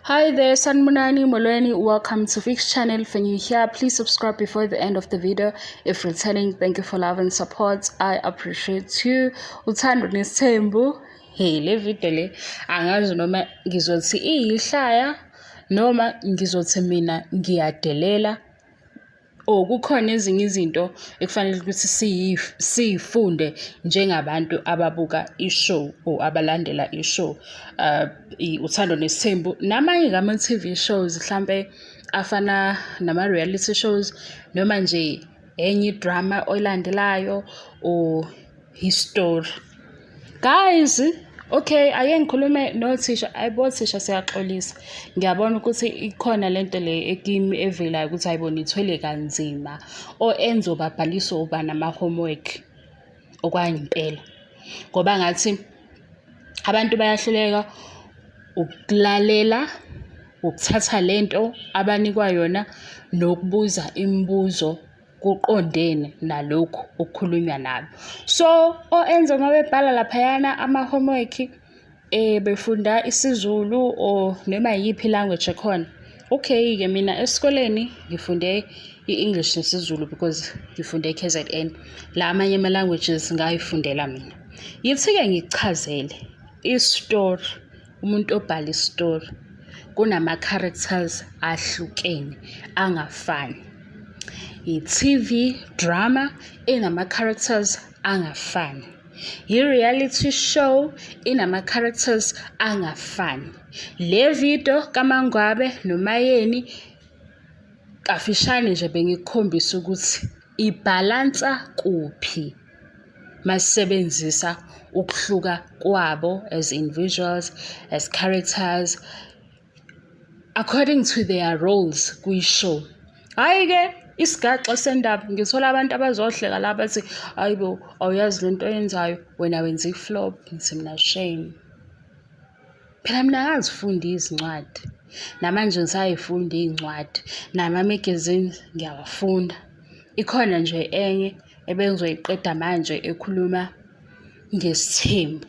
Hi there, Sanmunani Molweni. Welcome to Fix channel. If you're new here, please subscribe before the end of the video. If returning, thank you for love and support. I appreciate you. Uthando Nes'thembu. Hey, le video le angazi noma ngizothi iyihlaya noma ngizothi mina ngiyadelela. Kukhona ezinye izinto ekufanele ukuthi siyifunde njengabantu ababuka ishow or abalandela ishow Uthando Nes'thembu namanye ngama-TV shows mhlampe afana nama-reality shows noma nje enye drama oyilandelayo or history. Guys, okay, ake ngikhulume nothisha. Ayibo thisha, siyaxolisa. Ngiyabona ukuthi ikhona lento le ekimi evelayo ukuthi ayibona ithwele kanzima o enzobabhalisa uba nama-homework okwangempela. Ngoba ngathi abantu bayahluleka ukulalela, ukuthatha lento abanikwa yona nokubuza imibuzo kuqondene nalokhu okukhulunywa nabo. So oenza uma bebhala laphayana ama-homework befunda isiZulu or noma yiphi language ekhona. Okay-ke mina esikoleni ngifunde i-English nesiZulu because ngifunde KZN. La amanye ama-languages ngayifundela mina. Yithi-ke ngichazele i-story, umuntu obhala i-story kunama-characters ahlukene angafani. I-TV drama inama-characters angafani. I-reality show inama-characters angafani. Le video kaMangwabe noMayeni kafishane nje bengikhombisa ukuthi ibhalansa kuphi masebenzisa ukuhluka kwabo as individuals, as characters, according to their roles kwi-show. Hayi-ke Isgaxa Sendaba ngithola abantu abazohleka la bathi ayibo awuyazi lento oyenzayo wena wenza i-flop. Ngithi mina shame. Phela mina ngazifunda izincwadi namanje ngisayifunda iy'ncwadi nama-magazine ngiyawafunda. Ikhona nje enye ebengizoyiqeda manje ekhuluma ngesithembu,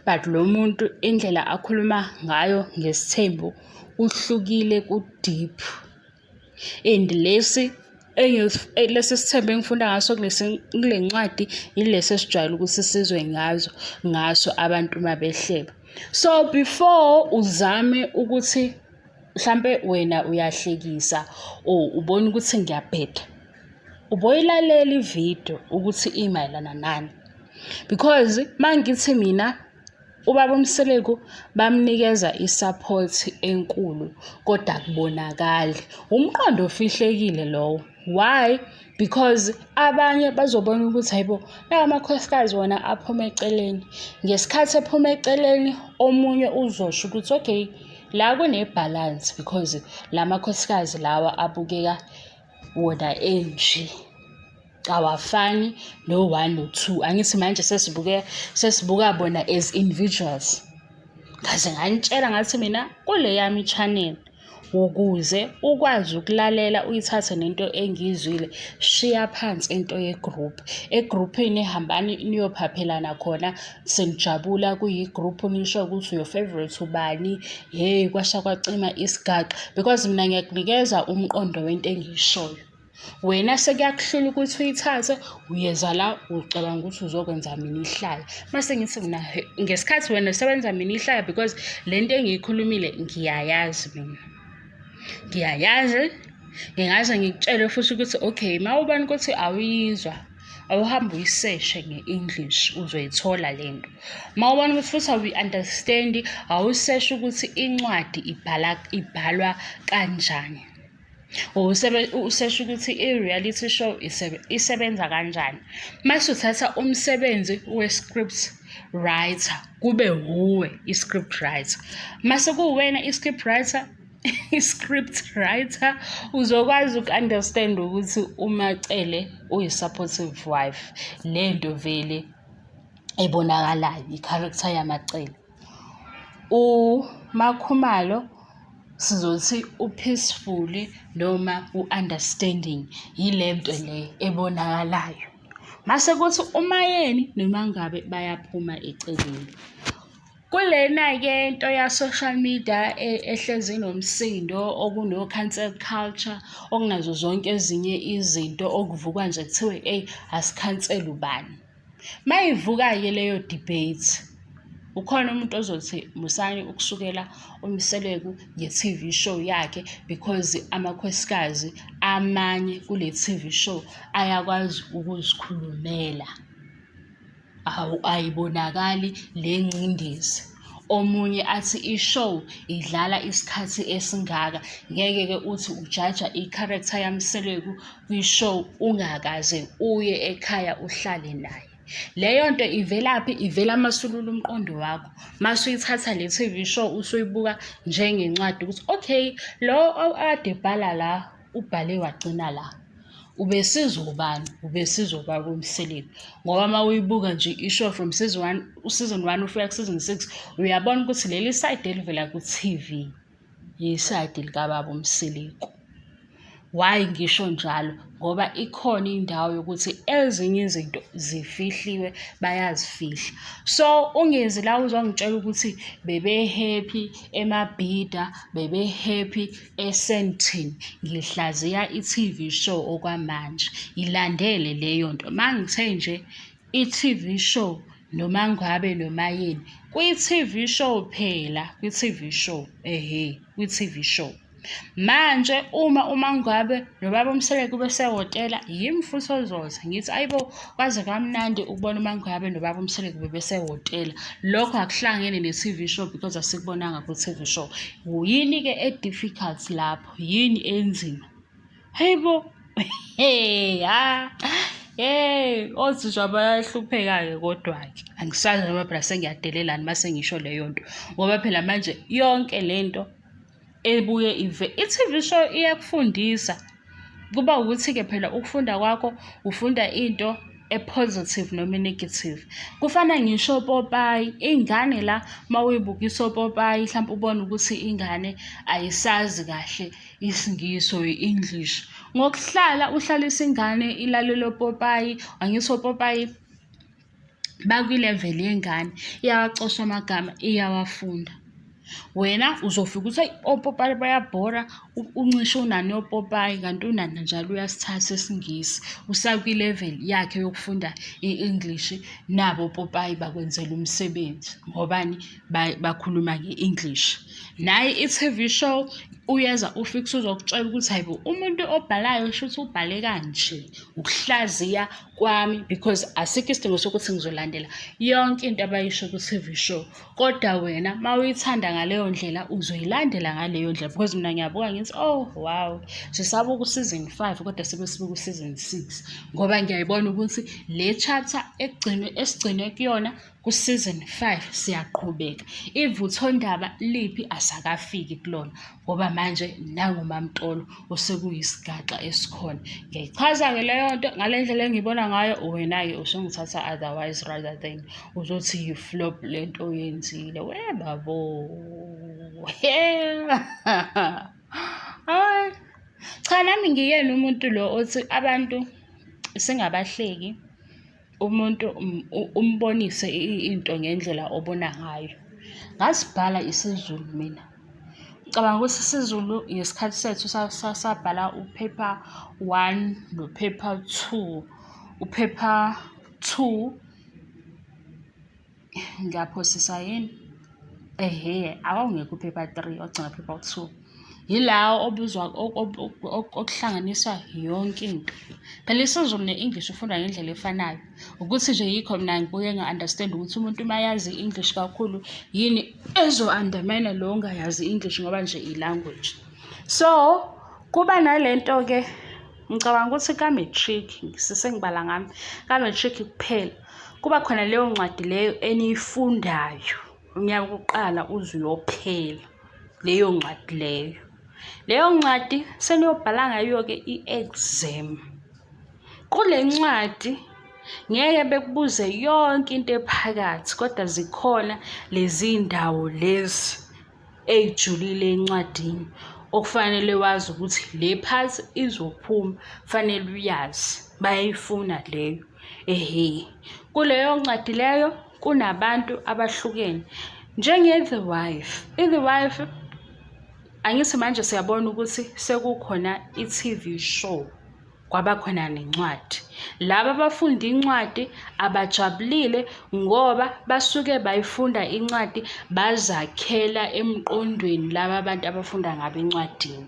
but lo muntu indlela akhuluma ngayo ngesithembu uhlukile ku-deep. And lesi sithembu engifunda ngaso kule ncwadi yilesi esijwayele ukuthi sizwe ngaso abantu uma behleba. So before uzame ukuthi mhlampe wena uyahlekisa or ubona ukuthi ngiyabheda, uboyilalela ivideo ukuthi imayelana nani. Because mangithi mina ubaba uMseleku bamnikeza i-support enkulu kodwa kubonakali umqondo ofihlekile lowo. Why? Because abanye bazobona ukuthi hayibo la amakhosikazi wona aphuma eceleni. Ngesikhathi ephuma eceleni omunye uzosho ukuthi okay la kune-balance because la makhosikazi lawa abukeka wona enje awafani no-1 no-2. Angithi manje sesibuka bona as individuals. Kaze nganitshela ngathi mina kule yami channel ukuze ukwazi ukulalela uyithathe nento engizwile, shiya phansi into ye-group. Egroupini hambani niyophaphelana khona senijabula kuyi-group nisho ukuthi your favorite ubani, hey kwasha kwacima Isgaxa, because mina ngiyakunikeza umqondo wento engiyishoyo. Wena sekuyakuhlula ukuthi uyithathe uyeza la ucabanga ukuthi uzokwenza mina ihlaya. Mase ngithi mina ngesikhathi wena usebenza mina ihlaya because lento engiyikhulumile ngiyayazi mina. Ngiyayazi, ngingaze ngikutshele futhi ukuthi okay mawubani ukuthi awuyizwa awuhambe uyiseshe nge-English uzoyithola lento. Mawubani ukuthi futhi awuyi-understand awuseshe ukuthi incwadi ibhalwa kanjani. Useshe ukuthi i-reality show isebenza kanjani. Mase uthatha umsebenzi we-script writer kube wuwe i-script writer. Mase kuwena i-script writer uzokwazi uku-understand ukuthi uMacele uyi-supportive wife. Lento vele ebonakalayo i-character yaMacele. Makhumalo sizothi u-peaceful noma u-understanding yilento le ebonakalayo. Mase kuthi uMayeni noMangwabe bayaphuma eceleni. Kulena-ke nto ya-social media ehlezi inomsindo, okuno-cancel culture, okunazo zonke ezinye izinto okuvukwa nje kuthiwe asikhansele ubani. Uma ivuka-ke leyo debate, ukhona umuntu ozothi musani ukusukela uMseleku nge-TV show yakhe because amakhosikazi amanye kule TV show ayakwazi ukuzikhulumela. Ayibonakali le ngcindezi. Omunye athi i-show idlala isikhathi esingaka, ngeke-ke uthi ujaja i-character yaMseleku kwi-show ungakaze uye ekhaya uhlale naye. Leyo nto ivelaphi? Ivela masulula umqondo wakho. Masuyithatha le TV show usuyibuka njengencwadi ukuthi okay, lo ade bhala la ubhale wagcina la. Ubesizobani? Ubesizobaba uMseleku. Ngoba uma uyibuka nje i-show from season 1 ufika ku-season 6, uyabona ukuthi leli side elivela ku-TV yisayidi likababa uMseleku. Why ngisho njalo? Ngoba ikhona indawo yokuthi ezinye izinto zifihliwe, bayazifihla. So ungezi la uzongitshela ukuthi bebe-happy eMabhida, bebe-happy eSandton. Ngihlaziya i-TV show okwamanje. Ilandele leyo nto. Uma ngithe nje i-TV show noMangwabe noMayeni, kwi-TV show phela, kwi-TV show, kwi-TV show. Manje uma uMangwabe nobaba uMseleku besehhotela, yimi futhi ozothi ngithi ayibo, kwaze kamnandi ukubona uMangwabe nobaba uMseleku bebesehhotela. Lokho akuhlangene ne-TV show because asikubonanga ku-TV show. Yini-ke e-difficult lapho? Yini enzima? Hayibo, othisha bayahlupheka-ke kodwa-ke. Angisazi noma phela sengiyadelelani uma sengisho leyo nto. Ngoba phela manje yonke le nto ebuye i-TV show iyakufundisa. Kuba ukuthi-ke phela ukufunda kwakho ufunda into e-positive noma e-negative. Kufana ngisho opopayi, ingane la uma uyibukisa opopayi, mhlawumpe ubone ukuthi ingane ayisazi kahle isiNgisi or i-English. Ngokuhlala uhlalisa ingane ilalela opopayi, angithi opopayi bakwi-level yengane, iyawacosha amagama, iyawafunda. Wena uzofika ukuthi hayi opopayi bayabhora, uncishe unani opopayi, kanti unana njalo uyasithatha isiNgisi. Usakwi-level yakhe yokufunda i-English, nabo opopayi bakwenzela umsebenzi. Ngobani? Bakhuluma nge-English. Naye i-TV show uyeza ufikise uzokutshela ukuthi hayibo, umuntu obhalayo shuthi ubhale kanje, ukuhlaziya kwami, because asikho isidingo sokuthi ngizolandela yonke into abayisho ku-TV show. Kodwa wena uma uyithanda ngaleyo ndlela uzoyilandela ngaleyo ndlela, because mina ngiyabuka ngithi oh wow, sisabuka u-season 5 kodwa sibuka u-season 6, ngoba ngiyayibona ukuthi le chapter esigcinwe kuyona ku-season 5 siyaqhubeka. Uthondaba liphi asakafiki kulona, ngoba manje nanguMamtolo osekuyisgaxa esikhona. Ngiyayichaza-ke leyo nto ngale ndlela engibona ngayo, wena-ke usungithatha otherwise rather than uzothi yi-flop le nto oyenzile. Babo, cha nami ngiyena umuntu lo othi abantu singabahleki, umuntu umbonise into ngendlela obona ngayo. Ngasibhala isiZulu mina. Ngicabanga ukuthi isiZulu ngesikhathi sethu sabhala uphepha 1 nophepha 2. Uphepha 2 ngiyaphosisa yini? Awungekho uphepha 3, ogcina uphepha 2. Yilawo obuzwa okuhlanganiswa yonke into. Phela isiZulu ne-English ufunda ngendlela efanayo. Ukuthi nje yikho mina ngibuye nga-understand ukuthi umuntu uma yazi i-English kakhulu yini ezo-undermine lo ongayazi i-English, ngoba nje i-language. So kuba nalento-ke, ngicabanga ukuthi ka-matric, sengibala ngami, ka-matric kuphela kuba khona leyo ncwadi leyo eniyifundayo unyaka wokuqala uze uyophela. Leyo ncwadi leyo ncwadi seniyobhala ngayo-ke i-exam. Kule ncwadi ngeke bekubuze yonke into ephakathi, kodwa zikhona lezi ndawo lezi ey'julile encwadini okufanele wazi ukuthi le part izophuma, fanele uyazi, bayayifuna leyo. Kuleyo ncwadi leyo kunabantu abahlukene. Njenge-The Wife. I-The Wife, angithi manje siyabona ukuthi sekukhona i-TV show, kwabakhona nencwadi. Laba abafunda incwadi abajabulile ngoba basuke bayifunda incwadi bazakhela emqondweni laba abantu abafunda ngabo encwadini.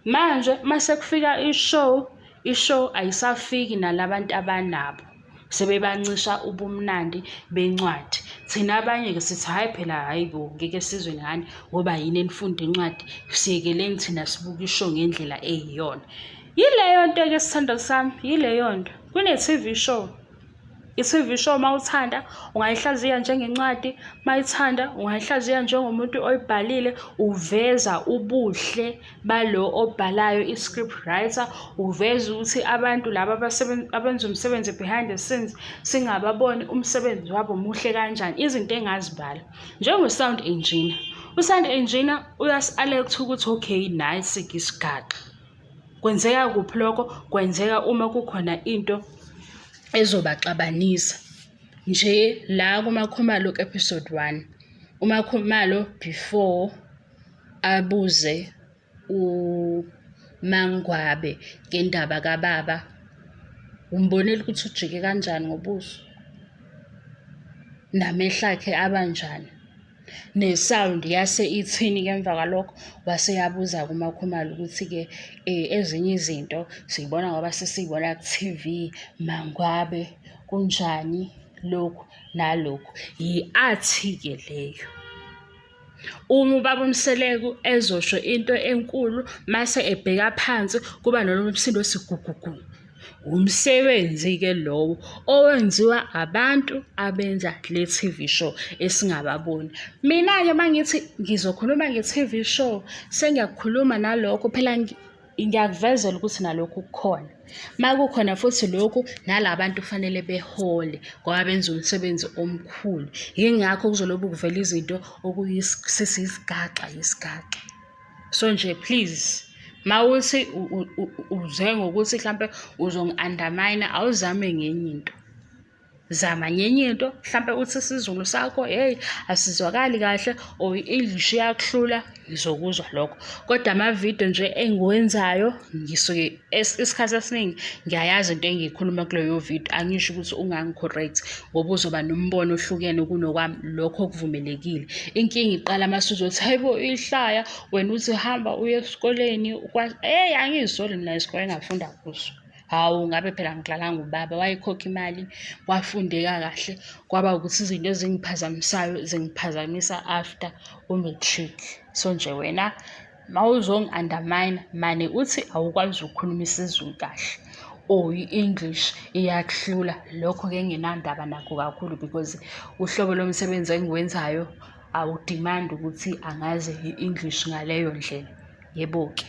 Manje mase kufika ishow ayisafiki nalabantu abanabo, sebebancisha ubumnandi bencwadi. Thina abanye-ke sithi hhayi phela hhayi bo, ngeke sizwe ngani ngoba yini enifunda incwadi, siyekeleni thina sibuka ishow ngendlela eyiyona. Yileyo nto-ke sithando sami, yileyo nto. Kune-TV show. I-TV show mawuthanda ungayihlaziya njengencwadi, mayithanda ungayihlaziya njengomuntu oyibhalile, uveza ubuhle balo obhalayo, i-script writer, uveza ukuthi abantu laba abenza umsebenzi behind the scenes singababoni umsebenzi wabo muhle kanjani, izinto engazibhala. Njengo-sound engineer. U-sound engineer uyasi-alert ukuthi okay, nasi-ke Isgaxa. Kwenzeka kuphi lokho? Kwenzeka uma kukhona into ezobaxabanisa. Nje la kuMakhumalo episode 1, uMakhumalo before abuze uMangwabe ngendaba kababa, umbonile ukuthi ujike kanjani ngobuso, namehlo akhe abanjani, ne-sound yase ithini emva kwalokho. Waseyabuza kuMakhumalo ukuthi-ke ezinye izinto siyibona ngoba sesiyibona ku-TV, Mangwabe kunjani lokhu nalokhu. Yi-art-ke leyo. Uma ubaba uMseleku ezosho into enkulu mase ebheka phansi kuba nalo msindo osigugugu, umsebenzi-ke lowo owenziwa abantu abenza le TV show esingababoni. Mina-ke mangithi ngizokhuluma nge-TV show, sengiyakukhuluma nalokho phela ngiyakuvezela ukuthi nalokhu kukhona. Makukhona futhi lokhu nalabantu kufanele behole ngoba benza umsebenzi omkhulu. Yingakho kuzolobe kuvela izinto okuyisgaxa. So nje please, mawuthi uze ngokuthi mhlampe uzongi-undermine, awuzame ngenye into. Zama ngenye into, mhlampe uthi isiZulu sakho hey asizwakali kahle or i-English iyakuhlula, ngizokuzwa lokho. Kodwa amavidiyo nje engiwenzayo ngisuke isikhathi esiningi ngiyayazi into engiyikhuluma kuleyo video. Angisho ukuthi ungangi-correct ngoba uzoba nombono ohlukene kunokwami, lokho kuvumelekile. Inkinga iqala mase uzothi hayibo ihlaya wena uthi hamba uye esikoleni angizisoli mina isikole engafunda kuso. Hawu, ngabe phela ngidlalanga ubaba, wayekhokha imali, wafundeka kahle, kwaba ukuthi izinto ezingiphazamisayo zingiphazamisa after u-matric. So nje wena mawuzongi-undermine mane uthi awukwazi ukukhuluma isiZulu kahle or i-English iyakuhlula, lokho-ke nginandaba nakho kakhulu because uhlobo lomsebenzi engiwenzayo awudimandi ukuthi angazi i-English ngaleyo ndlela, yebo-ke.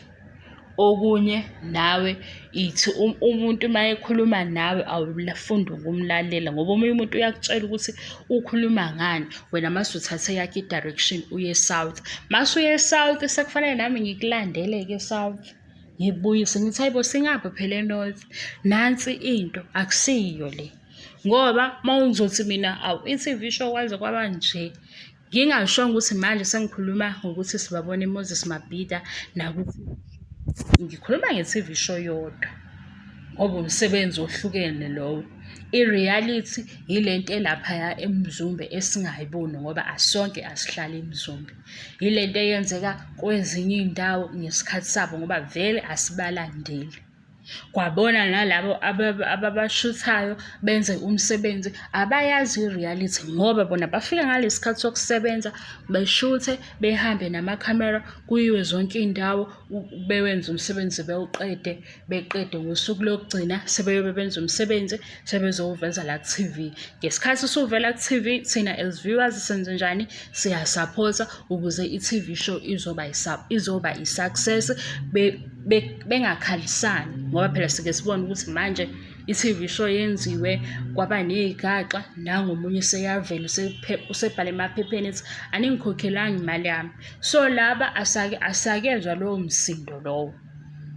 Okunye nawe ithi umuntu mayekhuluma nawe awufunda ukumlalela ngoba omunye umuntu uyakutshela ukuthi ukhuluma ngani, wena mase uthathe yakhe i-direction uye south. Mase uye south sekufanele nami ngikulandele-ke south, ngibuyise ngithi hayibo singaphi phela e-north, nansi into akusiyo le. Ngoba mawuzothi mina i-TV show kwaze kwaba nje, ngingashongo ukuthi manje sengikhuluma ngokuthi sibabona Moses Mabhida nakuthi ngikhuluma nge-TV show yodwa ngoba umsebenzi ohlukene lowo. I-reality yilento elaphaya eMzumbe esingayiboni ngoba asonke asihlali eMzumbe. Yilento eyenzeka kwezinye iy'ndawo ngesikhathi sabo ngoba vele asibalandeli. Kwabona nalabo ababashuthayo benze umsebenzi abayazi i-reality ngoba bona bafika ngalesi sikhathi sokusebenza beshuthe, behambe namakhamera kuyiwe zonke iy'ndawo, bewenze umsebenzi beqede ngosuku lokugcina sebeyobe benza umsebenzi sebezowuveza la ku-TV. Ngesikhathi usuvela ku-TV thina as viewers senze njani? Siyasapotha ukuze i-TV show izoba i-success, bengakhalisani ngoba phela sike sibone ukuthi manje i-TV show yenziwe kwaba nezigaxa, nangomunye seyavela usebhala emaphepheni ethi aningikhokhelanga imali yami. So laba asakezwa lowo msindo lowo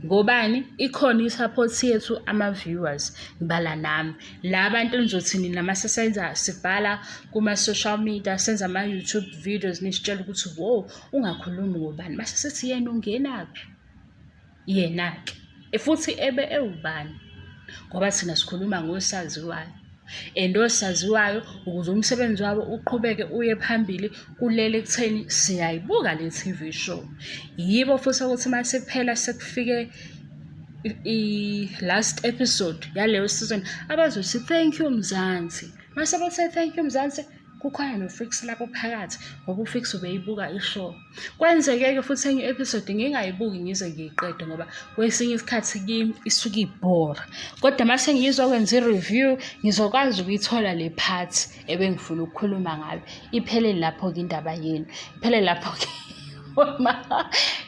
Ngobani? Ikhona i-support yethu ama-viewers, ngibala nami. La bantu enizothi nina mase senza sibhala kuma-social media, senza ama-YouTube videos, nisitshela ukuthi wo, ungakhulumi ngobani. Mase sithi yena ungenaphi? Yena-ke. Futhi ebe ewubani? Ngoba thina sikhuluma ngosaziwayo. And osaziwayo ukuze umsebenzi wabo uqhubeke uye phambili kulele ekutheni siyayibuka le TV show. Yibo futhi ukuthi mase kuphela sekufike i-last episode yaleyo season abazothi thank you Mzansi. Mase bethe thank you Mzansi, kukhona no-Fix lapho phakathi ngoba u-Fix ubeyibuka i-show. Kwenzeke-ke futhi enye episode ngingayibuki ngize ngiyiqede ngoba kwesinye isikhathi kimi isuke ibhora. Kodwa mase ngizokwenza i-review ngizokwazi ukuyithola le part ebengifuna ukukhuluma ngayo. Iphelele lapho-ke indaba yenu. Iphelele lapho-ke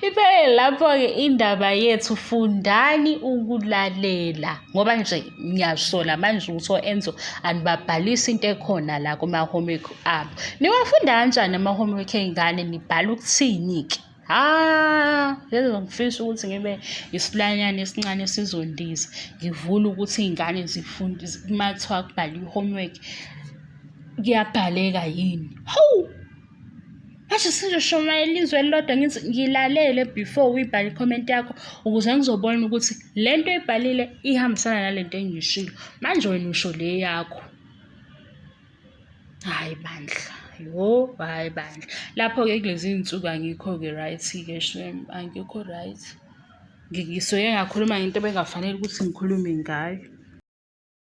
iphelele lapho-ke indaba yethu. Fundani ukulalela ngoba nje ngiyasola manje ukuthi o-Enzo anibabhalisi into ekhona la kuma-homework abo. Niwafunda kanjani ama-homework ey'ngane? Nibhala ukuthini-ke? Lezo ngifisa ukuthi ngibe isilwanyana esincane esizondiza. Ngivule ukuthi iy'ngane zifunde uma kuthiwa kubhala i-homework kuyabhaleka yini? Hawu! Manje sinjoshumayela izwe elilodwa ngithi ngilalele before uyibhale i-comment yakho ukuze ngizobona ukuthi le nto oyibhalile ihambisana nale nto engiyishilo. Manje wena usho le yakho. Hayi bandla. Hayi bandla. Lapho-ke kulezi iy'nsuku angikho-ke right-ke shwem, angikho right. Ngisuke ngakhuluma ngento ebengafanele ukuthi ngikhulume ngayo.